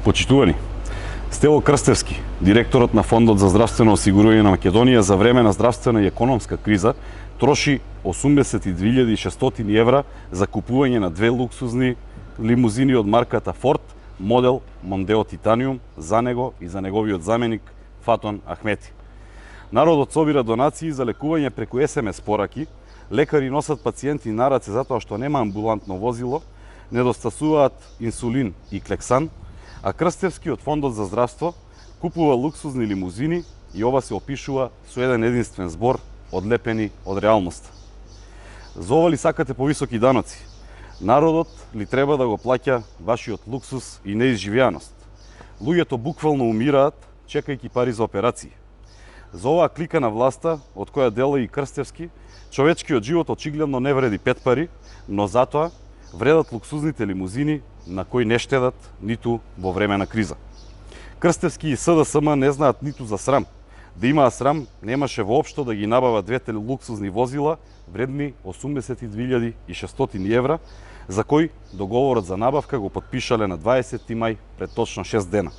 Почитувани, Стело Крстевски, директорот на Фондот за здравствено осигурување на Македонија, за време на здравствена и економска криза троши 82.600 евра за купување на две луксузни лимузини од марката Ford, модел Mondeo Titanium, за него и за неговиот заменик Фатон Ахмети. Народот собира донации за лекување преку СМС пораки, лекари носат пациенти на раце затоа што нема амбулантно возило, недостасуваат инсулин и клексан, а Крстевски од Фондот за здравство купува луксузни лимузини и ова се опишува со еден единствен збор одлепени од реалноста. За ова ли сакате повисоки даноци? Народот ли треба да го плаќа вашиот луксус и неизживеаност? Луѓето буквално умираат чекајќи пари за операции. За оваа клика на власта, од која дела и Крстевски, човечкиот живот очигледно не вреди 5 пари, но затоа вредат луксузните лимузини на кои не штедат ниту во време на криза. Крстевски и СДСМ не знаат ниту за срам. Да имаа срам, немаше воопшто да ги набава двете луксузни возила вредни 82.600 евра, за кои договорот за набавка го подпишале на 20 мај пред точно 6 дена.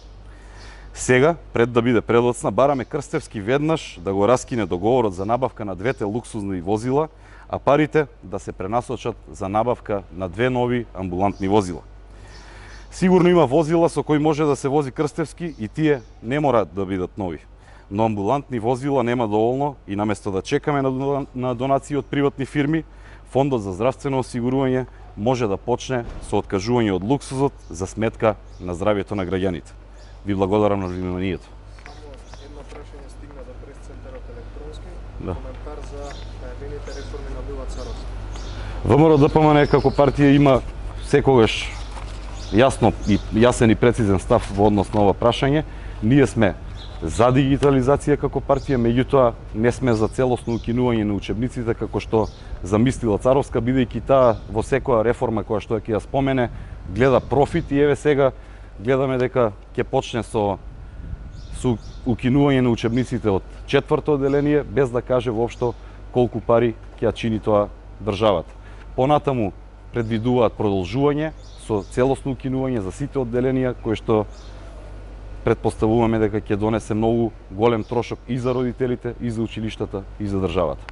Сега, пред да биде предоцна, бараме Крстевски веднаш да го раскине договорот за набавка на двете луксузни возила, а парите да се пренасочат за набавка на две нови амбулантни возила. Сигурно има возила со кои може да се вози Крстевски и тие не мораат да бидат нови. Но амбулантни возила нема доволно и наместо да чекаме на донации од приватни фирми, Фондот за здравствено осигурување може да почне со откажување од луксузот за сметка на здравјето на граѓаните. Ви благодарам на вниманието. Само едно прашање стигна до прес-центарот електронски. Да. Коментар за најавените реформи на Мила Царов. ВМРО-ДПМН како партија има секогаш јасен и прецизен став во однос на ова прашање. Ние сме за дигитализација како партија, меѓутоа не сме за целосно укинување на учебниците како што замислила Царовска, бидејќи таа во секоја реформа која што ќе ја спомене гледа профит и еве сега гледаме дека ќе почне со укинување на учебниците од 4-то одделение без да каже воопшто колку пари ќе ја чини тоа државата. Понатаму предвидуваат продолжување со целосно укинување за сите одделенија кои што предпоставуваме дека ќе донесе многу голем трошок и за родителите, и за училиштата, и за државата.